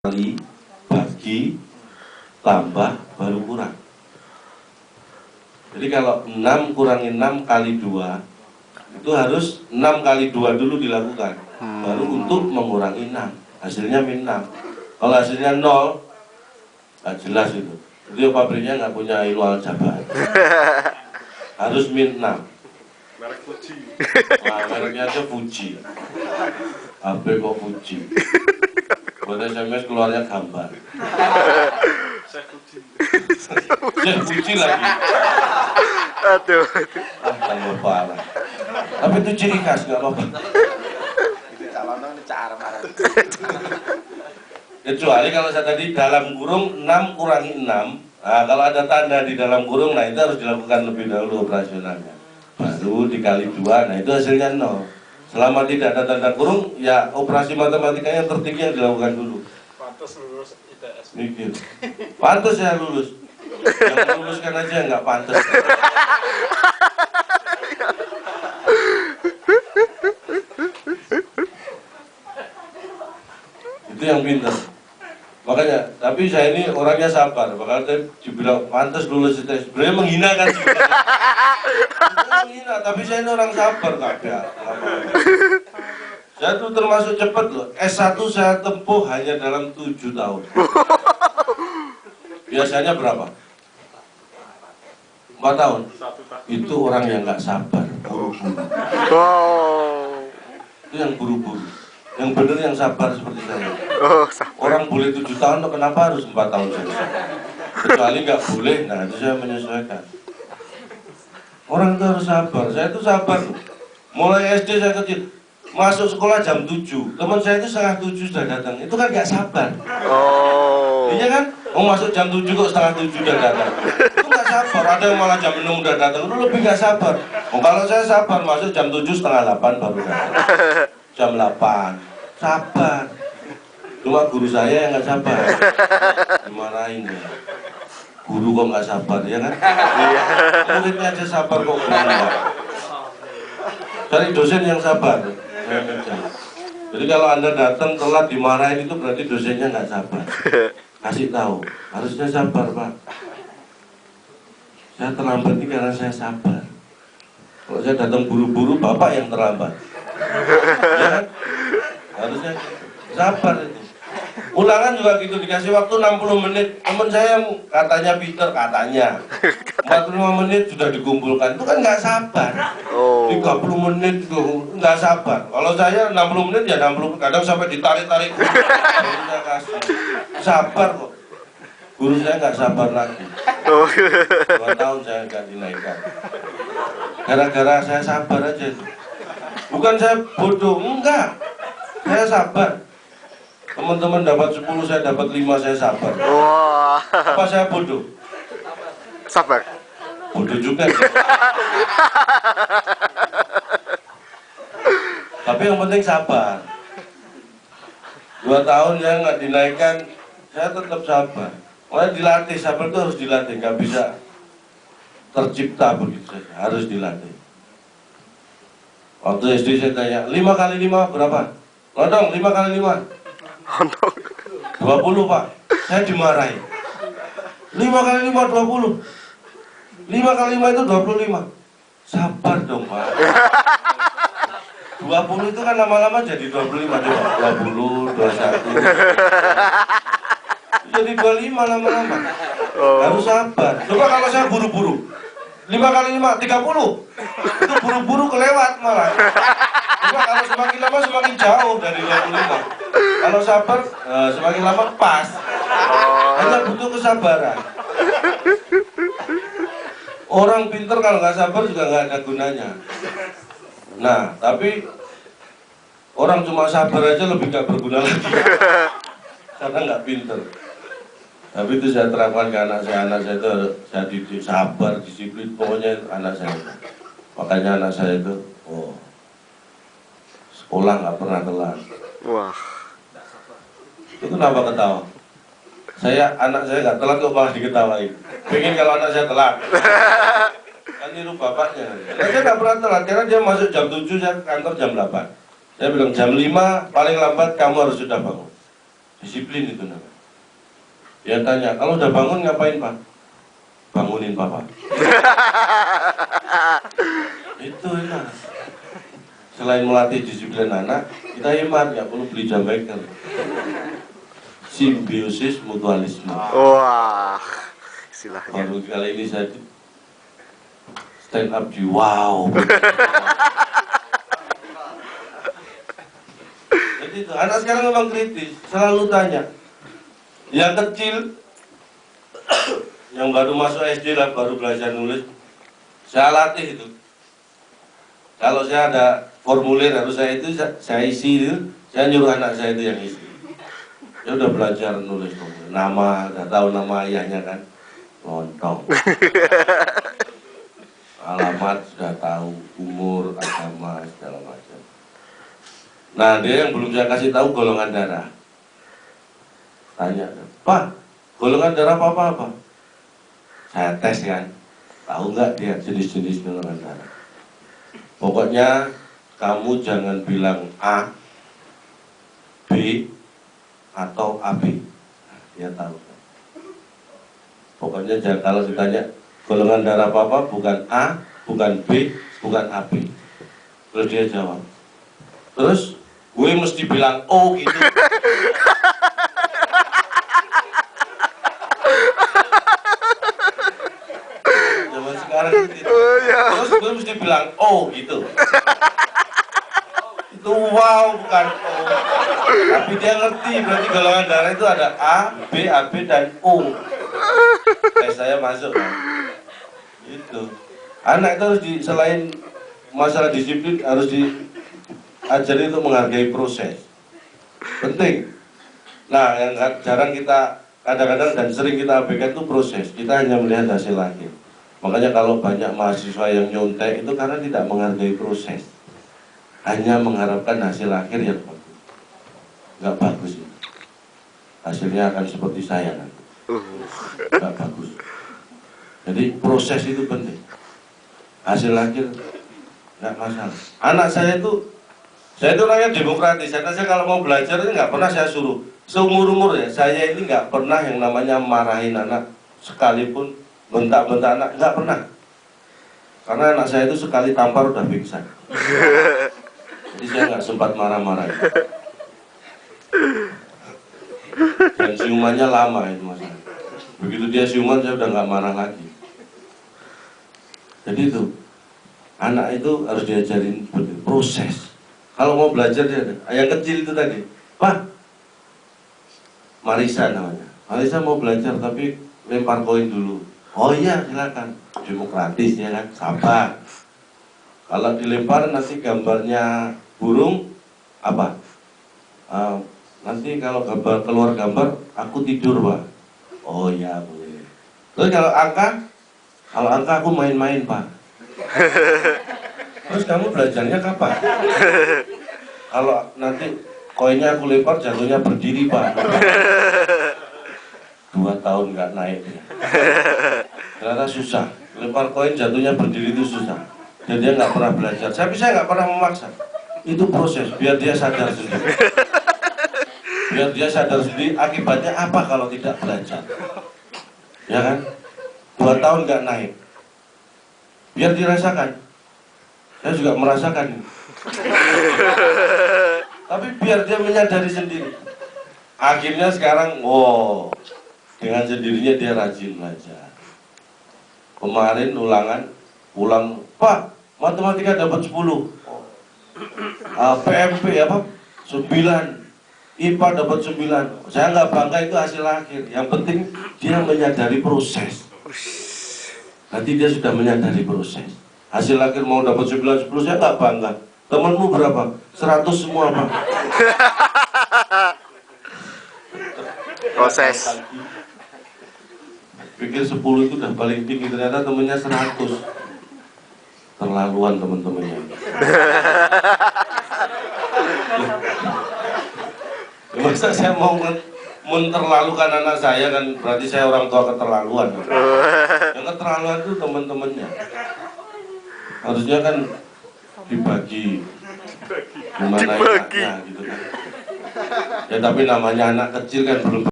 kali, bagi, tambah, baru kurang. Jadi kalau 6 kurangi 6 kali 2, itu harus 6 kali 2 dulu dilakukan, baru untuk mengurangi 6, hasilnya min 6. Kalau hasilnya 0, nggak jelas itu pabriknya nggak punya ilmu aljabar. Harus min 6. Merek Fuji. Nah, mereknya aja Fuji. HP kok Fuji. Buat SMS keluarnya gambar. Saya Fuji. Saya Fuji lagi. Aduh. Tambah parah. Tapi itu ciri khas, nggak apa-apa. Itu calon ini cara marah. Kecuali kalau saya tadi dalam kurung 6 kurangi 6. Nah, kalau ada tanda di dalam kurung, nah itu harus dilakukan lebih dahulu operasionalnya. Baru dikali 2, nah itu hasilnya 0. Selama tidak ada tanda kurung, ya operasi matematikanya tertinggi yang dilakukan dulu. Pantas lulus ITS. Mikir, pantas ya lulus. Yang meluluskan aja nggak pantas. Itu yang pintar. Makanya, tapi saya ini orangnya sabar. Bakal saya dibilang pantas lulus ITS. Sebenarnya menghina kan? Menghina, tapi saya ini orang sabar kakak. Saya tuh termasuk cepat loh. S1 saya tempuh hanya dalam 7 tahun. Biasanya berapa? 4 tahun. 1 tahun. Itu orang yang nggak sabar, buru-buru. Wow. Itu yang buru-buru. Yang benar yang sabar seperti saya. Oh, Orang boleh 7 tahun, kenapa harus 4 tahun saja? Kecuali nggak boleh, nah itu saya menyesuaikan. Orang itu harus sabar. Saya itu sabar. Mulai SD saya kecil, masuk sekolah jam 7. Teman saya itu setengah 7 sudah datang. Itu kan nggak sabar. oh. Iya kan? Mau masuk jam 7 kok setengah 7 udah datang. Itu nggak sabar. Ada yang malah jam 6 udah datang. Itu lebih nggak sabar. Kalau saya sabar, masuk jam 7 setengah 8 baru datang. Jam 8. Sabar. Cuma guru saya yang nggak sabar. Dimarahin ya. Guru kok nggak sabar, ya kan? Iya. Muridnya aja sabar kok guru nggak. Cari dosen yang sabar. Jadi kalau Anda datang telat dimarahin itu berarti dosennya nggak sabar. Kasih tahu, harusnya sabar Pak. Saya terlambat ini karena saya sabar. Kalau saya datang buru-buru, Bapak yang terlambat. Ya kan? Harusnya sabar itu. Ulangan juga gitu, dikasih waktu 60 menit. Teman saya katanya Peter, katanya 45 menit sudah dikumpulkan. Itu kan nggak sabar. 30 menit itu nggak sabar. Kalau saya 60 menit ya 60, kadang sampai ditarik-tarik. Saya kasih. Sabar kok. Guru saya nggak sabar lagi. 2 tahun saya nggak dinaikkan. Gara-gara saya sabar aja. Bukan saya bodoh, enggak. Saya sabar. Teman-teman dapat 10, saya dapat 5, saya sabar. Wah. Apa saya bodoh? Sabar. Bodoh juga. Tapi yang penting sabar. 2 tahun ya nggak dinaikkan, saya tetap sabar. Makanya dilatih, sabar itu harus dilatih, nggak bisa tercipta begitu saja, harus dilatih. Waktu SD saya tanya, 5 kali 5 berapa? Lodong, 5 kali 5 20 Pak. Saya dimarahi. 5 kali 5 20. 5 kali 5 itu 25. Sabar dong Pak. 20 itu kan lama-lama jadi 25. Coba 20, 21. Jadi 25 lama-lama. Harus sabar. Coba kalau saya buru-buru, 5 kali 5, 30. Itu buru-buru kelewat malah. Coba kalau semakin lama semakin jauh dari 25. Kalau sabar, semakin lama pas. Hanya butuh kesabaran. Orang pinter kalau nggak sabar juga nggak ada gunanya. Nah, tapi orang cuma sabar aja lebih nggak berguna lagi. Karena nggak pinter. Tapi itu saya terapkan ke anak saya itu saya didik sabar, disiplin, pokoknya anak saya. Makanya anak saya itu, sekolah nggak pernah telat. Wah. Itu kenapa ketawa? Anak saya nggak telat kok malah diketawain. Pengen kalau anak saya telat. Kan niru bapaknya. Saya nggak pernah telat karena dia masuk jam 7, saya kantor jam 8. Saya bilang jam 5 paling lambat kamu harus sudah bangun. Disiplin itu namanya. Dia tanya, kalau udah bangun ngapain Pak? Bangunin Papa. Itu enak. Selain melatih disiplin anak, kita hemat, nggak perlu beli jam bengkel. Simbiosis mutualisme. Wah, istilahnya. Baru kali ini saya stand up di wow. Jadi itu, anak sekarang memang kritis, selalu tanya. Yang kecil, yang baru masuk SD lah, baru belajar nulis, saya latih itu. Kalau saya ada formulir harus saya isi itu, saya nyuruh anak saya itu yang isi. Dia udah belajar nulis formulir, nama, udah tahu nama ayahnya kan, lontong. Alamat sudah tahu, umur, agama, segala macam. Nah, dia yang belum saya kasih tahu golongan darah. Tanya, Pak, golongan darah apa? Saya tes kan, tahu nggak dia jenis-jenis golongan darah. Pokoknya kamu jangan bilang A, B, atau AB. Nah, dia tahu. Pokoknya jangan, kalau ditanya golongan darah apa, bukan A, bukan B, bukan AB. Terus dia jawab. Terus gue mesti bilang O gitu. Zaman sekarang gitu. Terus gue mesti bilang O gitu. Itu wow, bukan O. Tapi dia ngerti, berarti golongan darah itu ada A, B, AB, dan O. Saya masuk kan. Gitu. Anak itu harus selain masalah disiplin, harus diajari untuk menghargai proses. Penting. Nah, yang jarang kita, kadang-kadang dan sering kita abaikan itu proses. Kita hanya melihat hasil akhir. Makanya kalau banyak mahasiswa yang nyontek itu karena tidak menghargai proses. Hanya mengharapkan hasil akhir yang bagus. Nggak bagus itu. Hasilnya akan seperti saya nanti. Nggak bagus. Jadi proses itu penting. Hasil akhir nggak masalah. Anak saya itu orangnya demokratis. Karena saya kalau mau belajar ini nggak pernah saya suruh. Seumur-umur ya, saya ini nggak pernah yang namanya marahin anak sekalipun, bentak-bentak anak, nggak pernah. Karena anak saya itu sekali tampar udah pingsan. Jadi saya nggak sempat marah-marahin. Dan siumannya lama itu masalah. Begitu dia siuman saya udah nggak marah lagi. Jadi itu anak itu harus diajarin proses. Kalau mau belajar dia ada. Yang kecil itu tadi, Pak, Marisa namanya. Marisa mau belajar tapi lempar koin dulu. Oh iya silakan. Demokratis ya kan, sabar. Kalau dilempar nanti gambarnya burung apa? Nanti kalau keluar gambar aku tidur Pak. Oh iya boleh. Terus kalau angka aku main-main Pak. Terus kamu belajarnya kapan? Kalau nanti koinnya aku lempar jatuhnya berdiri Pak. 2 tahun nggak naik. Ternyata susah. Lempar koin jatuhnya berdiri itu susah. Dan dia nggak pernah belajar. Tapi saya nggak pernah memaksa. Itu proses biar dia sadar sendiri. Biar dia sadar sendiri akibatnya apa kalau tidak belajar. Ya kan? 2 tahun nggak naik. Biar dirasakan. Saya juga merasakan. Tapi biar dia menyadari sendiri. Akhirnya sekarang, dengan sendirinya dia rajin belajar. Kemarin pulang, Pak, matematika dapat 10. PMP 9. IPA dapat 9. Saya nggak bangga itu hasil akhir. Yang penting dia menyadari proses. Nanti dia sudah menyadari proses. Hasil akhir mau dapat 9, 10 saya nggak bangga. Temanmu berapa? 100 semua Pak. Proses. Pikir 10 itu udah paling tinggi, ternyata temennya 100. Terlaluan teman-temannya. Masa saya mau menterlalukan anak saya kan berarti saya orang tua keterlaluan. Yang keterlaluan itu teman-temannya. Harusnya kan dibagi gimana enaknya gitu kan. Ya tapi namanya anak kecil kan belum